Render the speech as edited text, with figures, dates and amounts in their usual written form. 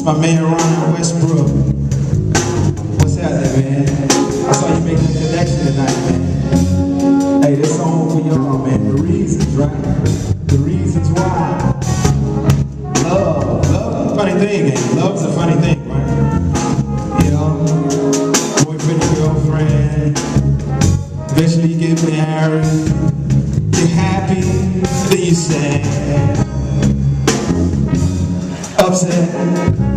It's my man Ryan Westbrook. What's happening, man? I saw you making a connection tonight, man. Hey, this song for y'all, man. The reasons, right? The reasons why. Love, funny thing, man. Love's a funny thing, right? You know, boyfriend and girlfriend, eventually you get married, you're happy, then you're sad, upset.